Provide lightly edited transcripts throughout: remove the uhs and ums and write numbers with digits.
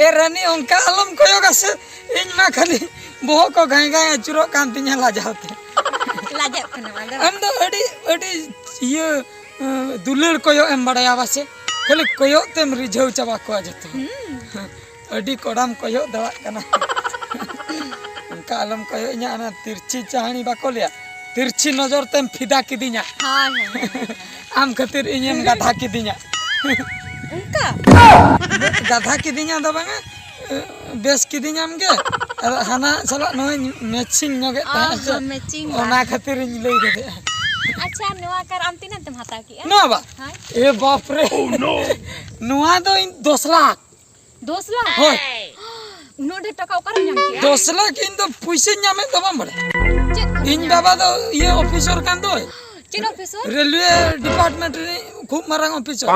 ए रानी उनका आलम कोयोगा से इन मा खाली बोह को गाय गाय अचुरो कान तिnya लाजाते लाजा कना वाला हम तो अड़ी ये दुलड़ कोयो एम बड़ाया वासे खाली कोयो तेम रिझौ चाबा को जते अड़ी कोडाम कोयो दड़ा कना उनका आलम कोयो इnya ना तिरछी चाहनी बाको लिया तिरछी नजर तेम फिदा किदिnya हां आम खातिर इñem गाधा किदिnya उनका गाधा किदिnya द बांगा बेस किदिnya हमके हाना सला नय मैचिंग नगे ता मैचिंग ओना खातिर इन लई दे अच्छा नवा कर आम तीना तुम हता की नो बा ए बाप रे नुआ दो इन 2 लाख 2 लाख होय उनोडे टका ओकर नाम किया 2 लाख इन तो पैसे न्यामे तो बम बड़े इन बाबा तो ये ऑफिसर कान दो चिन ऑफिसर रेलवे डिपार्टमेंट रे खूब मारंग ऑफिसर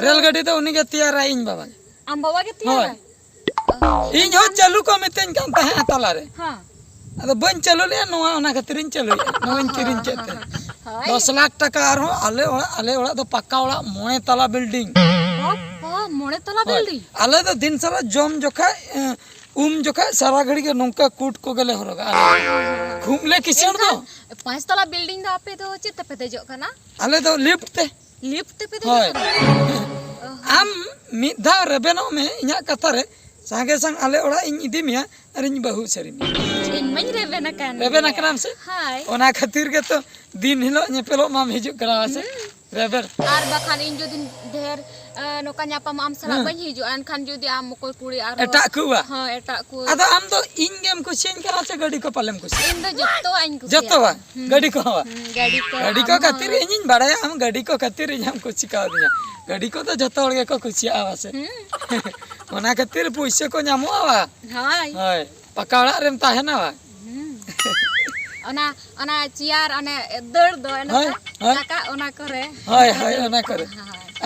रेलगाड़ी तो उनी के तैयार इन बाबा आम बाबा के तैयार इन हो चालू को मितेन कान ता तला रे हां अदो बन चालू ले नुआ ओना खातिर इन चालू नोइन किरिन चेते 10 लाख टका आरो आले ओड़ा तो पक्का ओड़ा मोने तला बिल्डिंग बाबा मोने तला बिल्डिंग आले तो दिन सारा जम जोखा जोखा सारा घड़ी के नौका कूट को गले होगा घूमले किसण दो 5 तला बिल्डिंग दा पे तो चित पे देजो कना आले तो लिफ्ट पे देजो आम मिधा रेबेनो में इया कथा रे संगे संग आले ओड़ा इन इदी मिया अरे इन बहु सरी इन मई रेबेना कराम से हाय ओना खातिर के तो दिन हिलो नेपेलो माम हिजु करा से रेबेर आर बखान इन जो दिन ढेर नोका न्यापाम आम सला बन हिजु अनखान जुदी आम कोई कुड़ी आर एटा कुवा हां एटा को अदा आम तो इन गेम को चेंज करा से गाड़ी को पालेम को इन तो जत्तो आइन को जत्तो वा गाड़ी को हवा गाड़ी को खातिर इन बड़ाया हम गाड़ी को खातिर इन हम कुछ सिखा दिया गाड़ी को तो जत्तो होगे को कुछ आवा से ओना खातिर पैसे को न्यामो आवा हाय हाय पकाड़ा रेम ताहेना वा ओना चियार अने दर दो दाका ओना करे हाय हाय ओना करे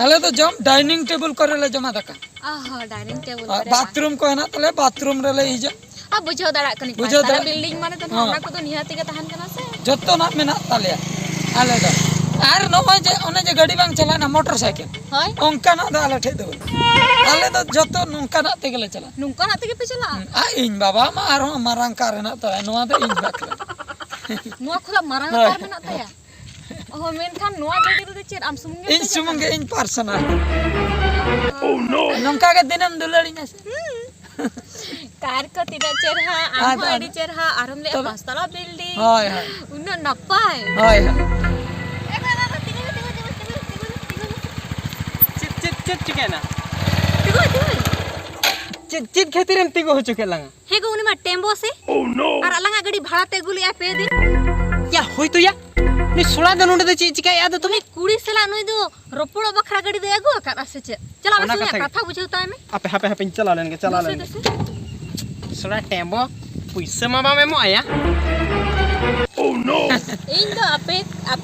आले तो जम डाइनिंग टेबल करे ले जमा दाका हां डाइनिंग टेबल करे बाथरूम को है ना तले बाथरूम रे ले इजा अब बुझो दड़ा कनी तारा बिल्डिंग माने तो हमरा को तो निहाती के तहन कना से जत्तो ना मेना ताले आले दा आर नोमा जे ओने जे गाड़ी बांग चला ना मोटरसाइकिल हाय ओंका ना दा आले ठे दो आले तो जत्तो नोंका ना ते गेले चला नोंका ना ते के पे चला आ इन बाबा मा आरो मारांग कार ना तो नोआ तो इन बाकला नोआ खुला मारांग कार में ना तया ओ मेन खान नोआ गाड़ी तो चेर आम सुमुंगे इन पर्सनल ओ नो नोंका के दिनम दुलड़ी ना कार को तिना चेर हा आम गाड़ी चेर हा आरम ले 5 तला बिल्डिंग हाय हाय उन नपाय हाय हाय चित चिकेना तिगो चित खातिर तिगो हो चुके लंगा हे गो उनी मा टेम्बो से ओह नो और अलंगा गाड़ी भाड़ा ते गुलिया पे दिन या होय तो या नि सोला दन उंडे ची चिका याद तुम्हें कुड़ी सेला नई दो रोपड़ो बखरा गाड़ी दे आगो का से चे चला बस कथा बुझौता में आपे हापे चला लेन सोला टेम्बो पैसा मामा में मो आया ओह नो इन दो आपे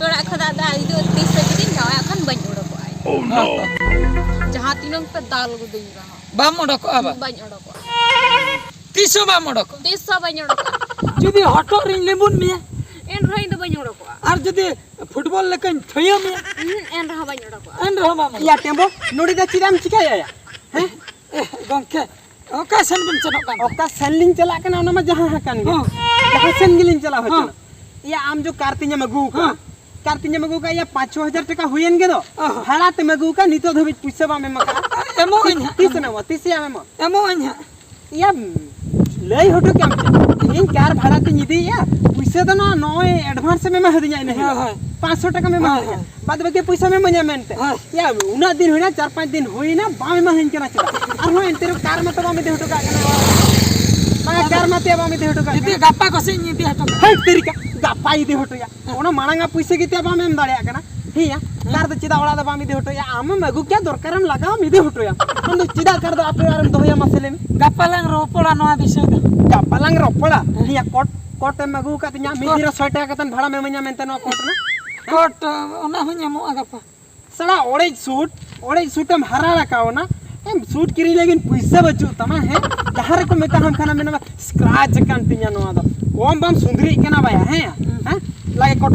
ओड़ा खदा दा इदो 30 से दिन जावा अखन बन ओड़ो को आय ओह नो जहां तीनों पे दाल गो देई रहा बाम ओड़ो को आबा बन ओड़ो को 300 बाम ओड़ो को 300 बन ओड़ो को जुदी हटो रिन लेबुन मिया एन रोइन दो बन ओड़ो को आर जुदी फुटबॉल लेकन थयो मिया एन रहा बन ओड़ो को एन रहा मामा या टेम्बो नोडी दा चिराम चिका या हैं गंके ओका सन बिन चनो कान ओका सेलिंग चला कना ओना में जहां हकन गे जहां सेन गिलिंग चला हो या आम जो कार्तिnya मगु का कार्तिnya मगु का या 5-6000 टका हुयन गे दो भाड़ा ते मगु का नितो धबि पैसा बा में मका एमो इन 30 न 30 या में एमो इन या लई हटो क्या इन कार भाड़ा ते निदी या पैसा तो ना नय एडवांस में हद जाय नहीं 500 टका में बाद बाकी पैसा में मजा मेनते या उना दिन होइना 4-5 दिन होइना बा में हन केना चला और हो एंतेरो कार में तो बा में दे हटो का कना कार में ते बा में दे हटो का इति गप्पा कोसे निदी हटो हट तेरी का गप्पा इदे हटो या ओना मांगा पैसा के ते बा में दाड़िया कना हिया कार तो चिदा ओड़ा बा में दे हटो या आम मगु क्या दरकार हम लगा मिदे हटो या हम चिदा कर दो आपे आरम दोया मसले में गप्पा लंग रोपड़ा नोआ दिसे गप्पा लंग रोपड़ा हिया कोट मगु का तिया मिदिरा 100 टका कतन भाड़ा में मन्या मेनते नो कोट ना कोट ओना हो ᱧᱟᱢᱚᱜᱼᱟ गप्पा सड़ा ओड़े सूट हम हरा रखाओ ना हम सूट किरी लेकिन पैसा बचू तमा है जहां रे को मेता हम खाना मेना स्क्रैच कान तिया नो आदो ओम बम सुंदरी केना बाया हैं लागे कोट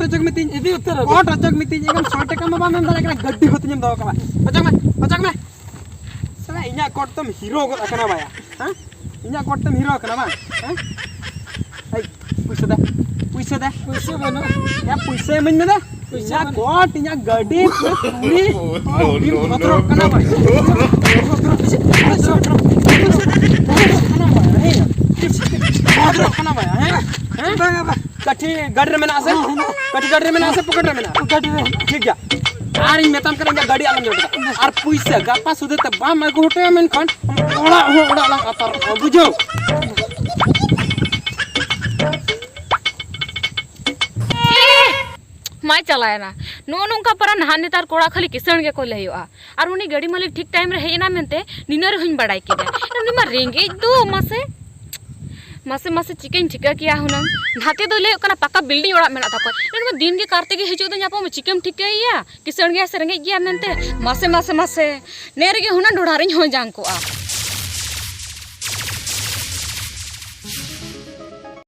चक में तीन इदी उत्तर कोट चक में तीन एकदम 100 टका में बा में दाले गड्डी होत जम दो का चक में सड़ा अरे इन्या कोट तुम हीरो को रखना भाया हाँ इन्या कोट तुम हीरो रखना भाई हाँ आई पैसे दे पैसे बनो या पैसे मन में दे इन्या कोट इन्या गाड़ी पूरी पूरी खतरो रखना भाई रखना भाई हैं कठी गाड़ी में ना से कठी गाड़ी में ना से पकड़ में ना ठीक है यार इन मेतम करेंगे गाड़ी आलम जोड़ और पैसे गापा सुदे त बा मैं को होटे में खन ओड़ा लंग अतर बुझो माय चलाए ना नो नोंका पर नहा नेतार कोड़ा खाली किसण के को लहयोआ और उनी गाड़ी मालिक ठीक टाइम रे हेना मेनते निनर हइन बड़ाई के उनी मा रेंगे दो मासे मासे मासे चिकन ठिका किया हुनम नाते दो ले कना पक्का बिल्डिंग ओड़ा मेना ताको इनमे दिन के कारते के हिजो दो न्यापो में चिकन ठिकाइया किसण गे सरंगे गया मेनते मासे मासे मासे नेर गे हुना ढोड़ारिन हो जांग को आ